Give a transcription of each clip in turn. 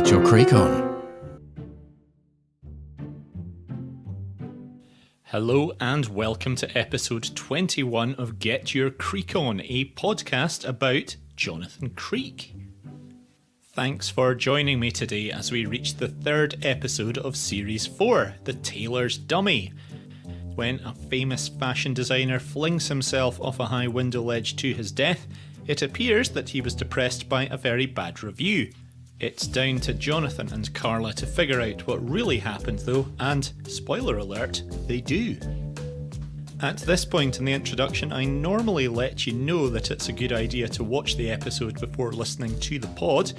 Get your creek on. Hello and welcome to episode 21 of Get Your Creek On, a podcast about Jonathan Creek. Thanks for joining me today as we reach the third episode of Series 4, The Tailor's Dummy. When a famous fashion designer flings himself off a high window ledge to his death, it appears that he was depressed by a very bad review. It's down to Jonathan and Carla to figure out what really happened though, and, spoiler alert, they do. At this point in the introduction, I normally let you know that it's a good idea to watch the episode before listening to the pod.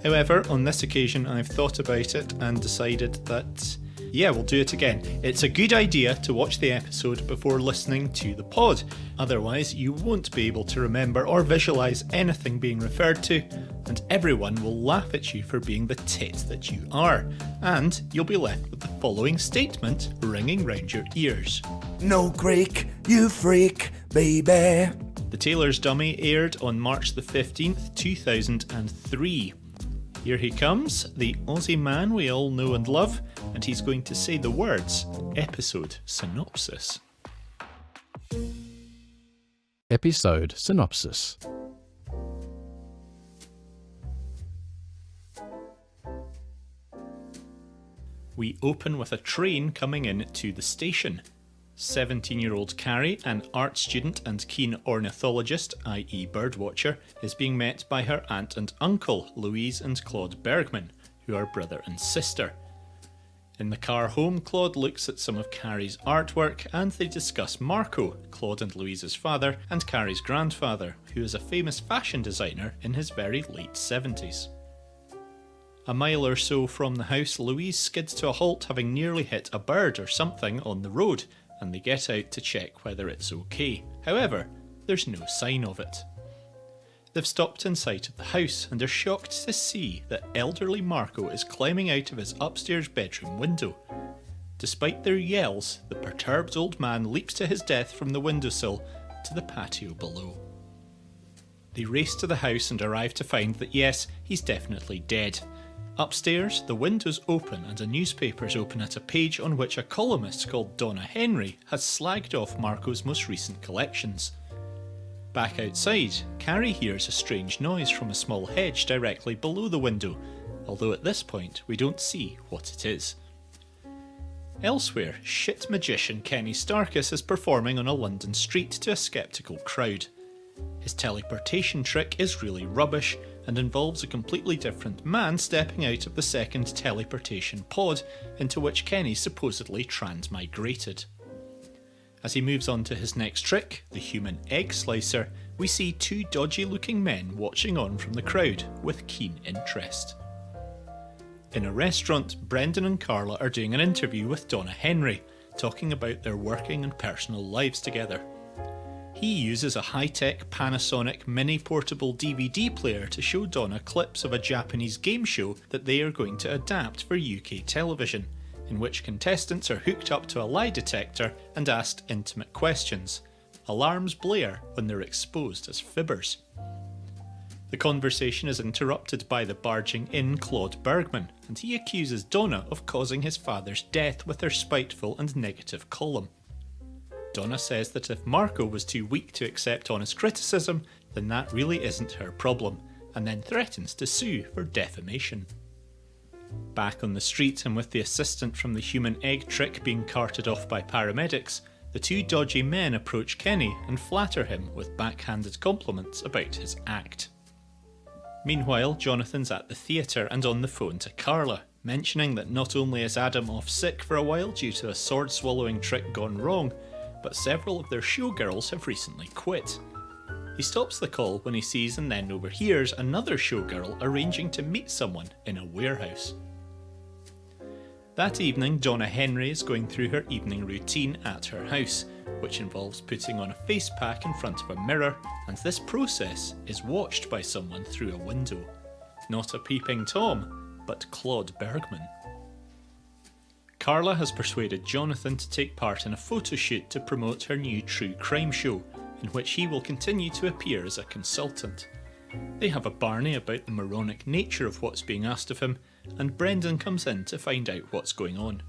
However, on this occasion I've thought about it and decided that, we'll do it again. It's a good idea to watch the episode before listening to the pod. Otherwise, you won't be able to remember or visualise anything being referred to, and everyone will laugh at you for being the tit that you are. And you'll be left with the following statement ringing round your ears. No creek, you freak, baby. The Tailor's Dummy aired on March the 15th, 2003. Here he comes, the Aussie man we all know and love, and he's going to say the words, episode synopsis. Episode synopsis. We open with a train coming in to the station. 17-year-old Carrie, an art student and keen ornithologist, i.e. birdwatcher, is being met by her aunt and uncle, Louise and Claude Bergman, who are brother and sister. In the car home, Claude looks at some of Carrie's artwork and they discuss Marco, Claude and Louise's father, and Carrie's grandfather, who is a famous fashion designer in his very late 70s. A mile or so from the house, Louise skids to a halt, having nearly hit a bird or something on the road, and they get out to check whether it's okay. However, there's no sign of it. They've stopped in sight of the house and are shocked to see that elderly Marco is climbing out of his upstairs bedroom window. Despite their yells, the perturbed old man leaps to his death from the windowsill to the patio below. They race to the house and arrive to find that yes, he's definitely dead. Upstairs, the window's open and a newspaper's open at a page on which a columnist called Donna Henry has slagged off Marco's most recent collections. Back outside, Carrie hears a strange noise from a small hedge directly below the window, although at this point we don't see what it is. Elsewhere, shit magician Kenny Starkiss is performing on a London street to a sceptical crowd. His teleportation trick is really rubbish and involves a completely different man stepping out of the second teleportation pod into which Kenny supposedly transmigrated. As he moves on to his next trick, the human egg slicer, we see two dodgy looking men watching on from the crowd with keen interest. In a restaurant, Brendan and Carla are doing an interview with Donna Henry, talking about their working and personal lives together. He uses a high-tech Panasonic mini portable DVD player to show Donna clips of a Japanese game show that they are going to adapt for UK television, in which contestants are hooked up to a lie detector and asked intimate questions. Alarms blare when they're exposed as fibbers. The conversation is interrupted by the barging in Claude Bergman, and he accuses Donna of causing his father's death with her spiteful and negative column. Donna says that if Marco was too weak to accept honest criticism, then that really isn't her problem, and then threatens to sue for defamation. Back on the street and with the assistant from the human egg trick being carted off by paramedics, the two dodgy men approach Kenny and flatter him with backhanded compliments about his act. Meanwhile, Jonathan's at the theatre and on the phone to Carla, mentioning that not only is Adam off sick for a while due to a sword-swallowing trick gone wrong, but several of their showgirls have recently quit. He stops the call when he sees and then overhears another showgirl arranging to meet someone in a warehouse. That evening, Donna Henry is going through her evening routine at her house, which involves putting on a face pack in front of a mirror, and this process is watched by someone through a window. Not a peeping Tom, but Claude Bergman. Carla has persuaded Jonathan to take part in a photo shoot to promote her new true crime show, in which he will continue to appear as a consultant. They have a barney about the moronic nature of what's being asked of him, and Brendan comes in to find out what's going on.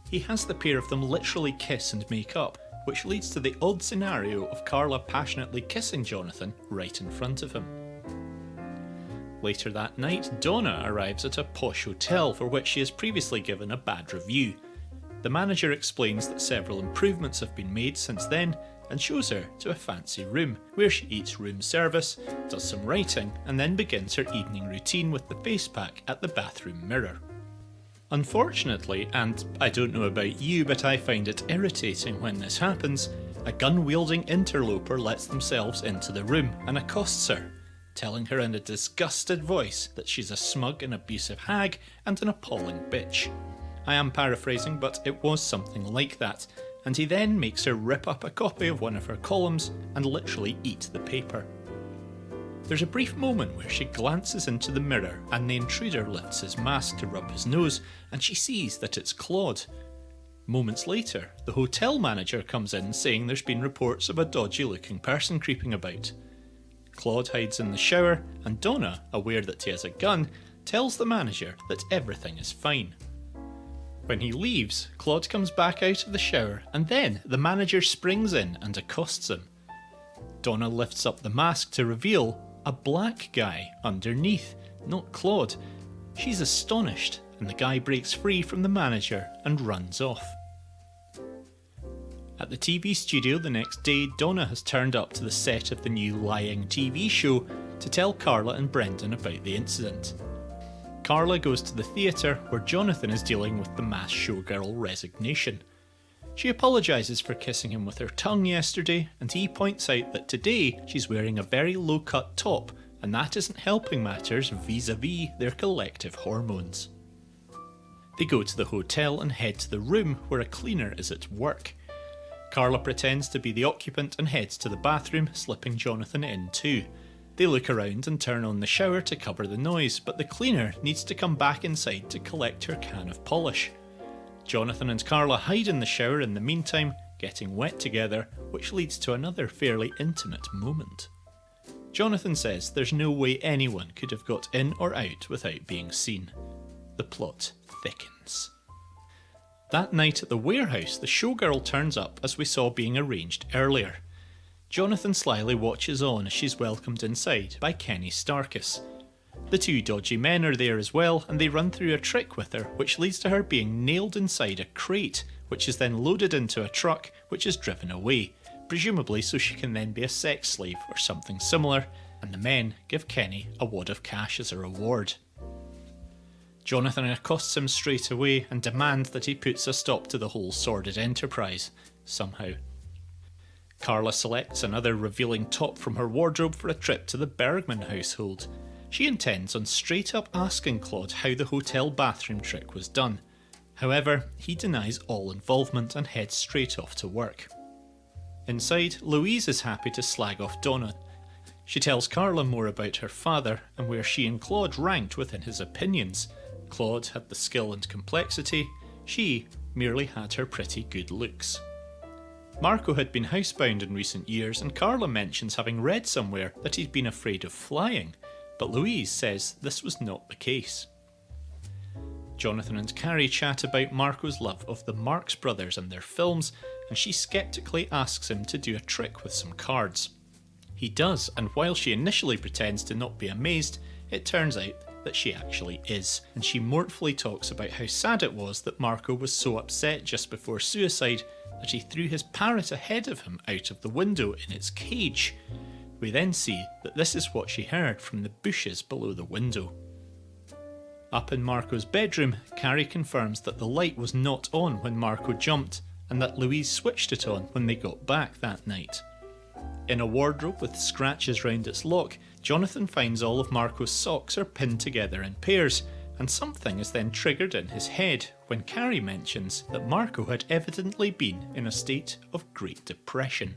He has the pair of them literally kiss and make up, which leads to the odd scenario of Carla passionately kissing Jonathan right in front of him. Later that night, Donna arrives at a posh hotel for which she has previously given a bad review. The manager explains that several improvements have been made since then and shows her to a fancy room where she eats room service, does some writing, and then begins her evening routine with the face pack at the bathroom mirror. Unfortunately, and I don't know about you, but I find it irritating when this happens, a gun-wielding interloper lets themselves into the room and accosts her, telling her in a disgusted voice that she's a smug and abusive hag and an appalling bitch. I am paraphrasing, but it was something like that, and he then makes her rip up a copy of one of her columns and literally eat the paper. There's a brief moment where she glances into the mirror and the intruder lifts his mask to rub his nose and she sees that it's Claude. Moments later, the hotel manager comes in saying there's been reports of a dodgy looking person creeping about. Claude hides in the shower and Donna, aware that he has a gun, tells the manager that everything is fine. When he leaves, Claude comes back out of the shower and then the manager springs in and accosts him. Donna lifts up the mask to reveal a black guy underneath, not Claude. She's astonished and the guy breaks free from the manager and runs off. At the TV studio the next day, Donna has turned up to the set of the new Lying TV show to tell Carla and Brendan about the incident. Carla goes to the theatre where Jonathan is dealing with the mass showgirl resignation. She apologises for kissing him with her tongue yesterday, and he points out that today she's wearing a very low-cut top, and that isn't helping matters vis-a-vis their collective hormones. They go to the hotel and head to the room where a cleaner is at work. Carla pretends to be the occupant and heads to the bathroom, slipping Jonathan in too. They look around and turn on the shower to cover the noise, but the cleaner needs to come back inside to collect her can of polish. Jonathan and Carla hide in the shower in the meantime, getting wet together, which leads to another fairly intimate moment. Jonathan says there's no way anyone could have got in or out without being seen. The plot thickens. That night at the warehouse, the showgirl turns up as we saw being arranged earlier. Jonathan slyly watches on as she's welcomed inside by Kenny Starkiss. The two dodgy men are there as well, and they run through a trick with her, which leads to her being nailed inside a crate, which is then loaded into a truck, which is driven away, presumably so she can then be a sex slave or something similar, and the men give Kenny a wad of cash as a reward. Jonathan accosts him straight away and demands that he puts a stop to the whole sordid enterprise, somehow. Carla selects another revealing top from her wardrobe for a trip to the Bergman household. She intends on straight up asking Claude how the hotel bathroom trick was done. However, he denies all involvement and heads straight off to work. Inside, Louise is happy to slag off Donna. She tells Carla more about her father and where she and Claude ranked within his opinions. Claude had the skill and complexity, she merely had her pretty good looks. Marco had been housebound in recent years, and Carla mentions having read somewhere that he'd been afraid of flying, but Louise says this was not the case. Jonathan and Carrie chat about Marco's love of the Marx Brothers and their films, and she sceptically asks him to do a trick with some cards. He does, and while she initially pretends to not be amazed, it turns out that she actually is, and she mournfully talks about how sad it was that Marco was so upset just before suicide that he threw his parrot ahead of him out of the window in its cage. We then see that this is what she heard from the bushes below the window. Up in Marco's bedroom, Carrie confirms that the light was not on when Marco jumped, and that Louise switched it on when they got back that night. In a wardrobe with scratches round its lock, Jonathan finds all of Marco's socks are pinned together in pairs, and something is then triggered in his head when Carrie mentions that Marco had evidently been in a state of great depression.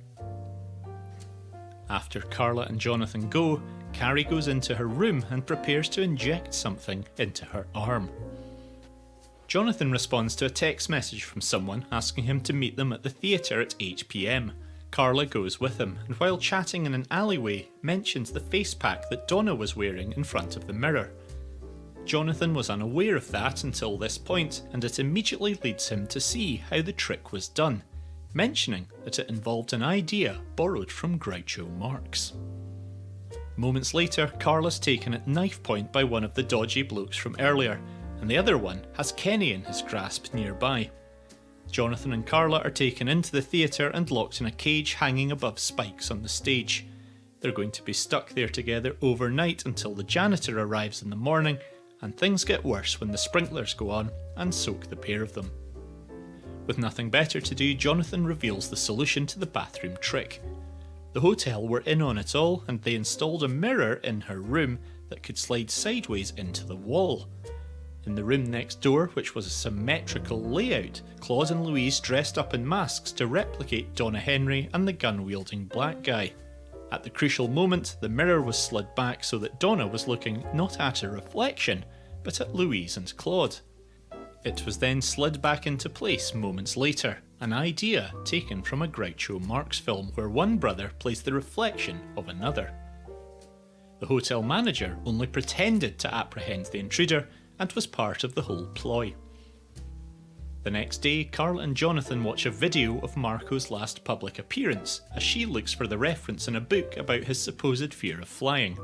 After Carla and Jonathan go, Carrie goes into her room and prepares to inject something into her arm. Jonathan responds to a text message from someone asking him to meet them at the theatre at 8 PM. Carla goes with him, and while chatting in an alleyway, mentions the face pack that Donna was wearing in front of the mirror. Jonathan was unaware of that until this point, and it immediately leads him to see how the trick was done, mentioning that it involved an idea borrowed from Groucho Marx. Moments later, Carla's taken at knife point by one of the dodgy blokes from earlier, and the other one has Kenny in his grasp nearby. Jonathan and Carla are taken into the theatre and locked in a cage hanging above spikes on the stage. They're going to be stuck there together overnight until the janitor arrives in the morning, and things get worse when the sprinklers go on and soak the pair of them. With nothing better to do, Jonathan reveals the solution to the bathroom trick. The hotel were in on it all, and they installed a mirror in her room that could slide sideways into the wall. In the room next door, which was a symmetrical layout, Claude and Louise dressed up in masks to replicate Donna Henry and the gun-wielding black guy. At the crucial moment, the mirror was slid back so that Donna was looking not at a reflection, but at Louise and Claude. It was then slid back into place moments later, an idea taken from a Groucho Marx film where one brother plays the reflection of another. The hotel manager only pretended to apprehend the intruder and was part of the whole ploy. The next day, Carla and Jonathan watch a video of Marco's last public appearance as she looks for the reference in a book about his supposed fear of flying.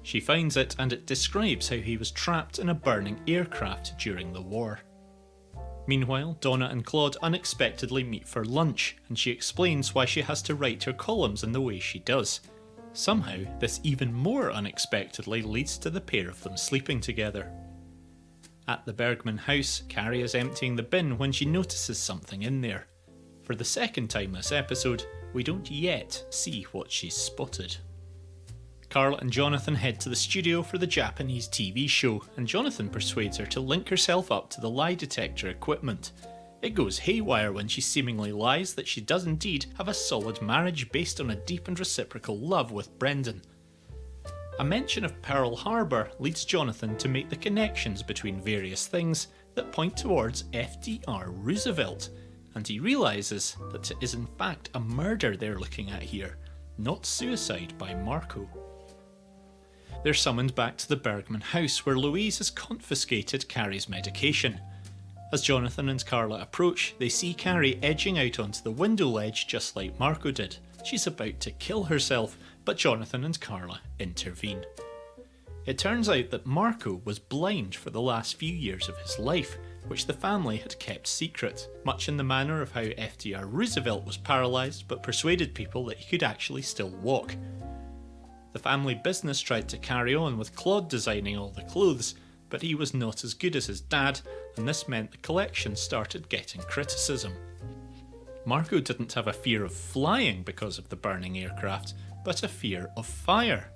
She finds it, and it describes how he was trapped in a burning aircraft during the war. Meanwhile, Donna and Claude unexpectedly meet for lunch, and she explains why she has to write her columns in the way she does. Somehow, this even more unexpectedly leads to the pair of them sleeping together. At the Bergman house, Carrie is emptying the bin when she notices something in there. For the second time this episode, we don't yet see what she's spotted. Carla and Jonathan head to the studio for the Japanese TV show, and Jonathan persuades her to link herself up to the lie detector equipment. It goes haywire when she seemingly lies that she does indeed have a solid marriage based on a deep and reciprocal love with Brendan. A mention of Pearl Harbor leads Jonathan to make the connections between various things that point towards FDR Roosevelt, and he realises that it is in fact a murder they're looking at here, not suicide by Marco. They're summoned back to the Bergman house where Louise has confiscated Carrie's medication. As Jonathan and Carla approach, they see Carrie edging out onto the window ledge just like Marco did. She's about to kill herself, but Jonathan and Carla intervene. It turns out that Marco was blind for the last few years of his life, which the family had kept secret, much in the manner of how FDR Roosevelt was paralysed but persuaded people that he could actually still walk. The family business tried to carry on with Claude designing all the clothes, but he was not as good as his dad, and this meant the collection started getting criticism. Marco didn't have a fear of flying because of the burning aircraft, but a fear of fire.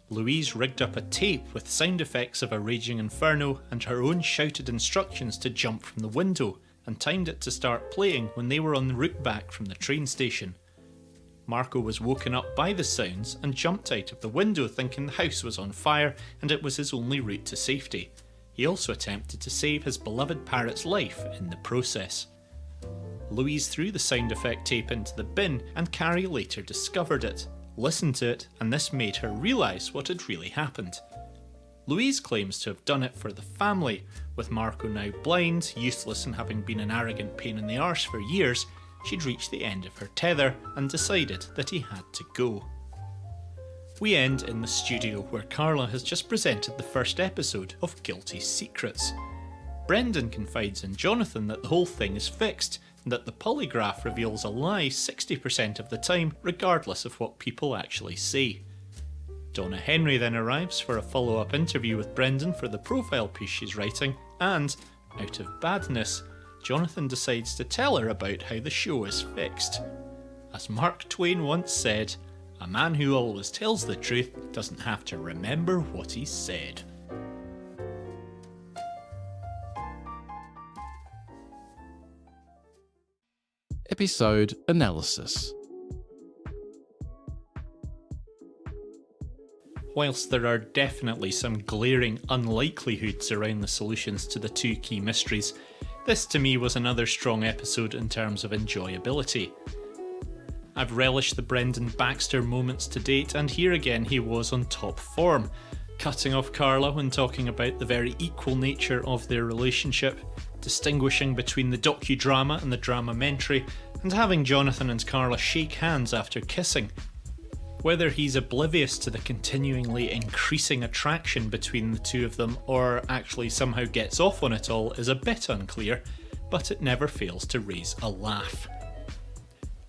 Louise rigged up a tape with sound effects of a raging inferno and her own shouted instructions to jump from the window, and timed it to start playing when they were on the route back from the train station. Marco was woken up by the sounds and jumped out of the window thinking the house was on fire and it was his only route to safety. He also attempted to save his beloved parrot's life in the process. Louise threw the sound effect tape into the bin, and Carrie later discovered it, listened to it, and this made her realise what had really happened. Louise claims to have done it for the family. With Marco now blind, useless, and having been an arrogant pain in the arse for years, she'd reached the end of her tether and decided that he had to go. We end in the studio where Carla has just presented the first episode of Guilty Secrets. Brendan confides in Jonathan that the whole thing is fixed, and that the polygraph reveals a lie 60% of the time, regardless of what people actually say. Donna Henry then arrives for a follow-up interview with Brendan for the profile piece she's writing, and, out of badness, Jonathan decides to tell her about how the show is fixed. As Mark Twain once said, a man who always tells the truth doesn't have to remember what he said. Episode Analysis. Whilst there are definitely some glaring unlikelihoods around the solutions to the two key mysteries, this to me was another strong episode in terms of enjoyability. I've relished the Brendan Baxter moments to date, and here again he was on top form. cutting off Carla when talking about the very equal nature of their relationship, distinguishing between the docudrama and the dramamentary, and having Jonathan and Carla shake hands after kissing. Whether he's oblivious to the continuingly increasing attraction between the two of them or actually somehow gets off on it all is a bit unclear, but it never fails to raise a laugh.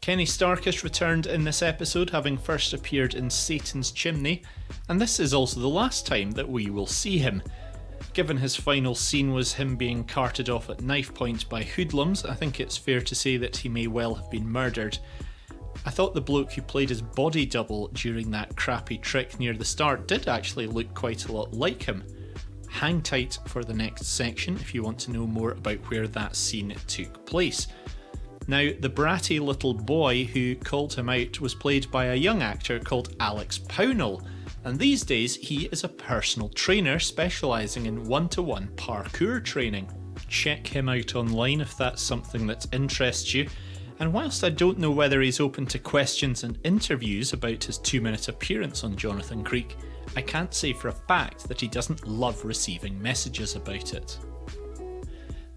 Kenny Starkiss returned in this episode, having first appeared in Satan's Chimney, and this is also the last time that we will see him. Given his final scene was him being carted off at knife point by hoodlums, I think it's fair to say that he may well have been murdered. I thought the bloke who played his body double during that crappy trick near the start did actually look quite a lot like him. Hang tight for the next section if you want to know more about where that scene took place. Now, the bratty little boy who called him out was played by a young actor called Alex Pownall, and these days he is a personal trainer specialising in one-to-one parkour training. Check him out online if that's something that interests you. And whilst I don't know whether he's open to questions and interviews about his 2-minute appearance on Jonathan Creek, I can't say for a fact that he doesn't love receiving messages about it.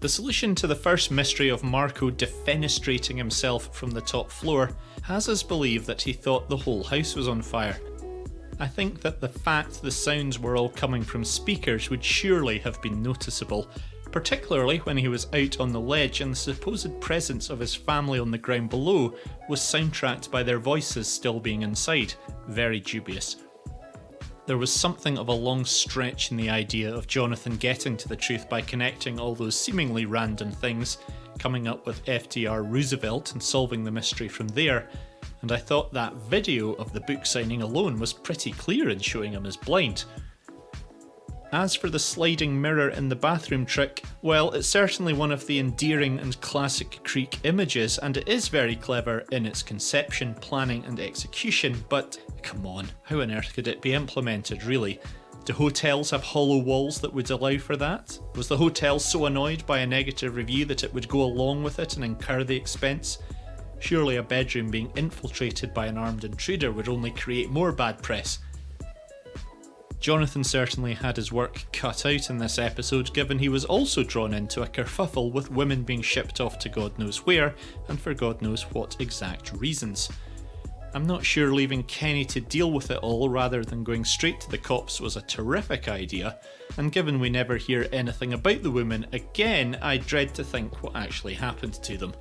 The solution to the first mystery of Marco defenestrating himself from the top floor has us believe that he thought the whole house was on fire. I think that the fact the sounds were all coming from speakers would surely have been noticeable, particularly when he was out on the ledge and the supposed presence of his family on the ground below was soundtracked by their voices still being inside. Very dubious. There was something of a long stretch in the idea of Jonathan getting to the truth by connecting all those seemingly random things, coming up with FDR Roosevelt and solving the mystery from there, and I thought that video of the book signing alone was pretty clear in showing him as blind. As for the sliding mirror in the bathroom trick, well, it's certainly one of the endearing and classic Creek images, and it is very clever in its conception, planning and execution, but come on, how on earth could it be implemented really? Do hotels have hollow walls that would allow for that? Was the hotel so annoyed by a negative review that it would go along with it and incur the expense? Surely a bedroom being infiltrated by an armed intruder would only create more bad press. Jonathan certainly had his work cut out in this episode, given he was also drawn into a kerfuffle with women being shipped off to God knows where, and for God knows what exact reasons. I'm not sure leaving Kenny to deal with it all rather than going straight to the cops was a terrific idea, and given we never hear anything about the women again, I dread to think what actually happened to them.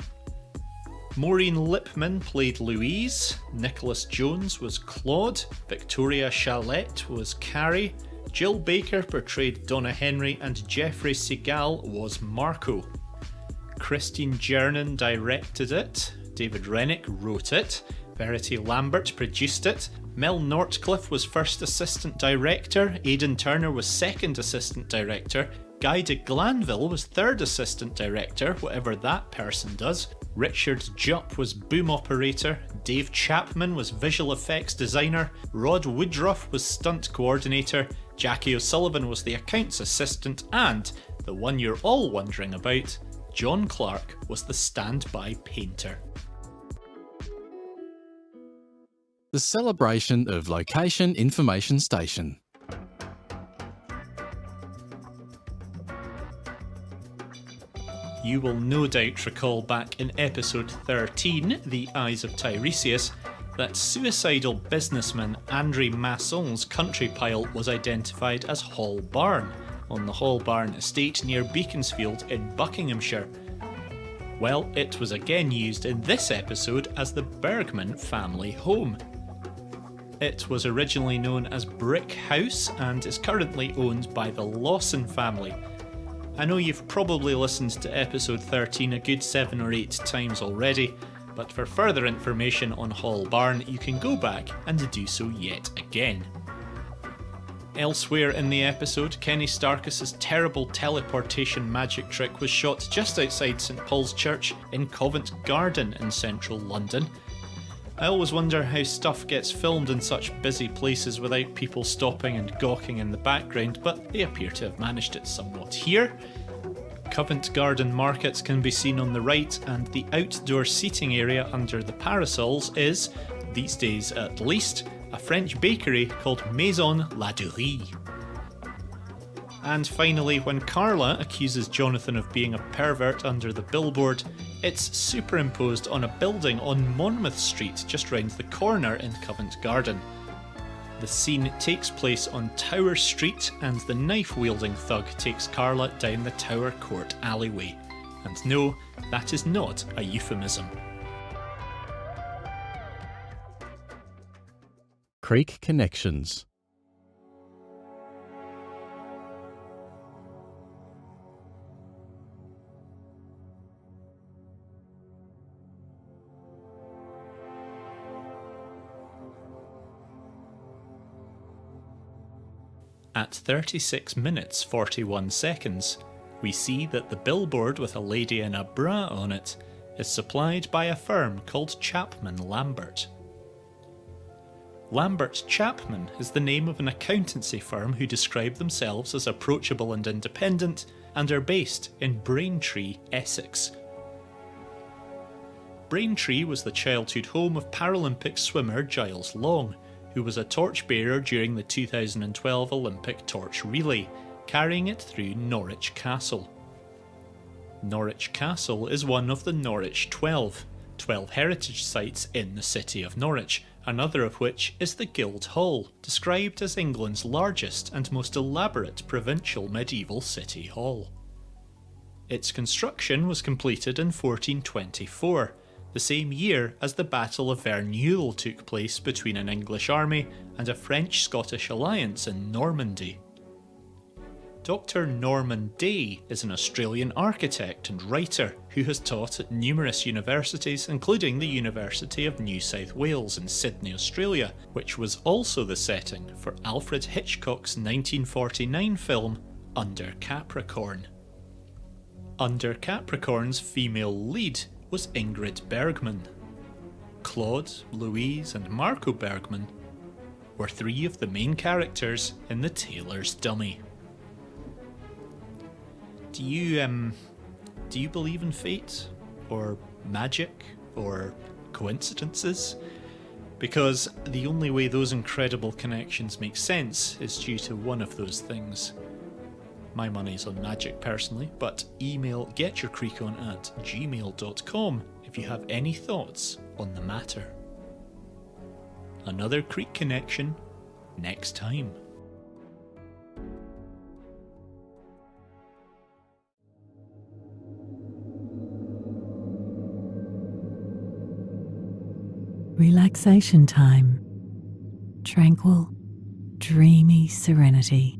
Maureen Lipman played Louise, Nicholas Jones was Claude, Victoria Chalette was Carrie, Jill Baker portrayed Donna Henry, and Jeffrey Segal was Marco. Christine Jernan directed it, David Rennick wrote it, Verity Lambert produced it, Mel Nortcliffe was first assistant director, Aidan Turner was second assistant director, Guy de Glanville was third assistant director, whatever that person does, Richard Jupp was boom operator, Dave Chapman was visual effects designer, Rod Woodruff was stunt coordinator, Jackie O'Sullivan was the accounts assistant, and, the one you're all wondering about, John Clark was the standby painter. The celebration of Location Information Station. You will no doubt recall back in episode 13, The Eyes of Tiresias, that suicidal businessman Andre Masson's country pile was identified as Hall Barn, on the Hall Barn estate near Beaconsfield in Buckinghamshire. Well, it was again used in this episode as the Bergman family home. It was originally known as Brick House and is currently owned by the Lawson family. I know you've probably listened to episode 13 a good 7 or 8 times already, but for further information on Hall Barn you can go back and do so yet again. Elsewhere in the episode, Kenny Starkiss' terrible teleportation magic trick was shot just outside St Paul's Church in Covent Garden in central London. I always wonder how stuff gets filmed in such busy places without people stopping and gawking in the background, but they appear to have managed it somewhat here. Covent Garden Market can be seen on the right, and the outdoor seating area under the parasols is, these days at least, a French bakery called Maison La Dourie. And finally, when Carla accuses Jonathan of being a pervert under the billboard, it's superimposed on a building on Monmouth Street just round the corner in Covent Garden. The scene takes place on Tower Street, and the knife-wielding thug takes Carla down the Tower Court alleyway. And no, that is not a euphemism. Creek Connections. At 36 minutes 41 seconds, we see that the billboard with a lady in a bra on it is supplied by a firm called Chapman Lambert. Lambert Chapman is the name of an accountancy firm who describe themselves as approachable and independent, and are based in Braintree, Essex. Braintree was the childhood home of Paralympic swimmer Giles Long, who was a torchbearer during the 2012 Olympic torch relay, carrying it through Norwich Castle. Norwich Castle is one of the Norwich 12 heritage sites in the city of Norwich, another of which is the Guildhall, described as England's largest and most elaborate provincial medieval city hall. Its construction was completed in 1424, the same year as the Battle of Verneuil took place between an English army and a French-Scottish alliance in Normandy. Dr. Norman Day is an Australian architect and writer who has taught at numerous universities, including the University of New South Wales in Sydney, Australia, which was also the setting for Alfred Hitchcock's 1949 film Under Capricorn. Under Capricorn's female lead was Ingrid Bergman. Claude, Louise and Marco Bergman were three of the main characters in the Tailor's Dummy. Do you believe in fate? Or magic? Or coincidences? Because the only way those incredible connections make sense is due to one of those things. My money's on magic personally, but email getyourcreekon@gmail.com if you have any thoughts on the matter. Another Creek Connection next time. Relaxation time. Tranquil, dreamy serenity.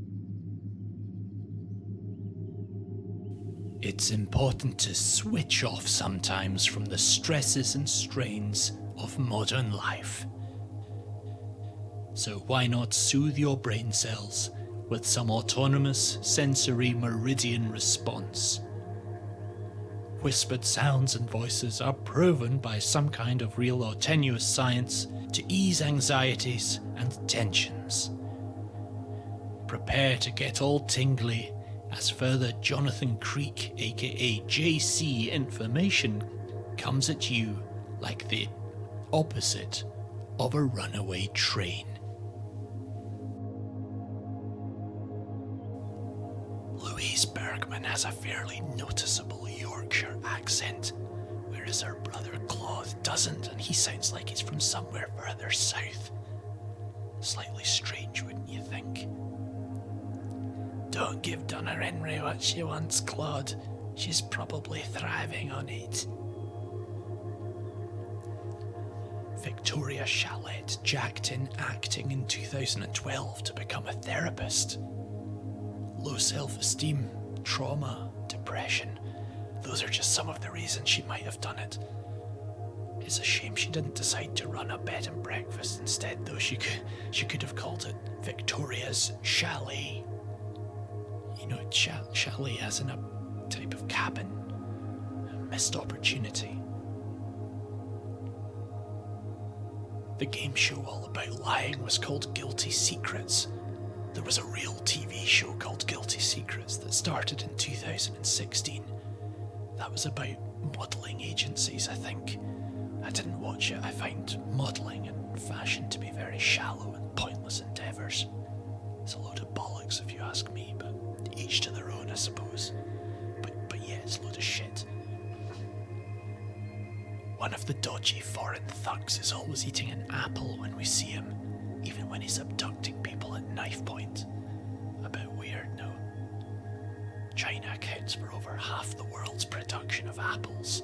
It's important to switch off sometimes from the stresses and strains of modern life. So why not soothe your brain cells with some autonomous sensory meridian response? Whispered sounds and voices are proven by some kind of real or tenuous science to ease anxieties and tensions. Prepare to get all tingly as further Jonathan Creek, aka JC information, comes at you like the opposite of a runaway train. Louise Bergman has a fairly noticeable Yorkshire accent, whereas her brother Claude doesn't, and he sounds like he's from somewhere further south. Slightly strange, wouldn't you think? Don't give Donna Henry what she wants, Claude. She's probably thriving on it. Victoria Chalet jacked in acting in 2012 to become a therapist. Low self-esteem, trauma, depression. Those are just some of the reasons she might have done it. It's a shame she didn't decide to run a bed and breakfast instead, though she could have called it Victoria's Chalet. You know, chalet as in a type of cabin. A missed opportunity. The game show all about lying was called Guilty Secrets. There was a real TV show called Guilty Secrets that started in 2016. That was about modelling agencies, I think. I didn't watch it. I find modelling and fashion to be very shallow and pointless endeavours. It's a load of bollocks if you ask me, but One of the dodgy foreign thugs is always eating an apple when we see him, even when he's abducting people at knife point. A bit weird, no? China accounts for over half the world's production of apples.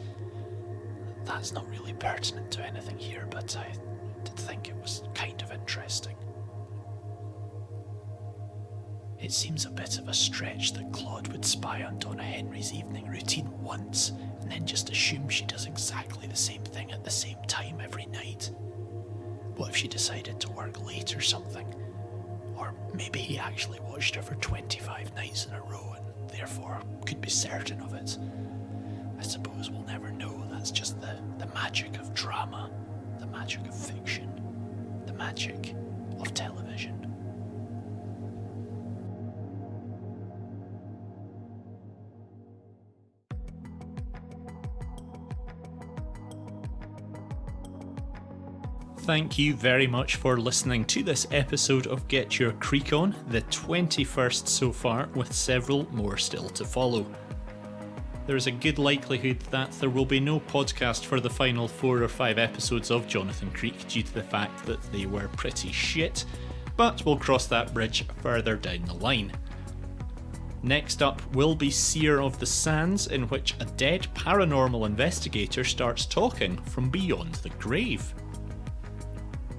That's not really pertinent to anything here, but I did think it was kind of interesting. It seems a bit of a stretch that Claude would spy on Donna Henry's evening routine once and then just assume she does exactly the same thing at the same time every night. What if she decided to work late or something? Or maybe he actually watched her for 25 nights in a row and therefore could be certain of it. I suppose we'll never know. That's just the magic of drama, the magic of fiction, the magic of television. Thank you very much for listening to this episode of Get Your Creek On, the 21st so far, with several more still to follow. There is a good likelihood that there will be no podcast for the final 4 or 5 episodes of Jonathan Creek due to the fact that they were pretty shit, but we'll cross that bridge further down the line. Next up will be Seer of the Sands, in which a dead paranormal investigator starts talking from beyond the grave.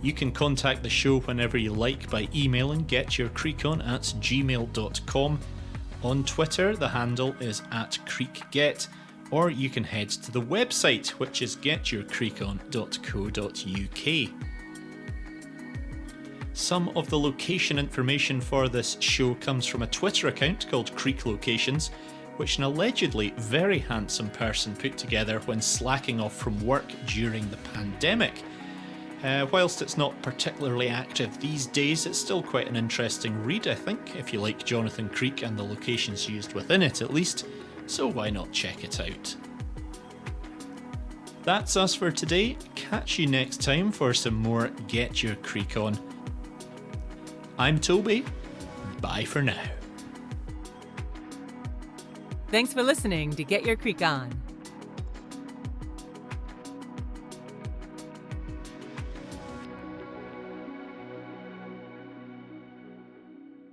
You can contact the show whenever you like by emailing getyourcreekon@gmail.com. On Twitter, the handle is @creekget, or you can head to the website, which is getyourcreekon.co.uk. Some of the location information for this show comes from a Twitter account called Creek Locations, which an allegedly very handsome person put together when slacking off from work during the pandemic. Whilst it's not particularly active these days, it's still quite an interesting read, I think, if you like Jonathan Creek and the locations used within it at least, so why not check it out. That's us for today. Catch you next time for some more Get Your Creek On. I'm Toby. Bye for now. Thanks for listening to Get Your Creek On.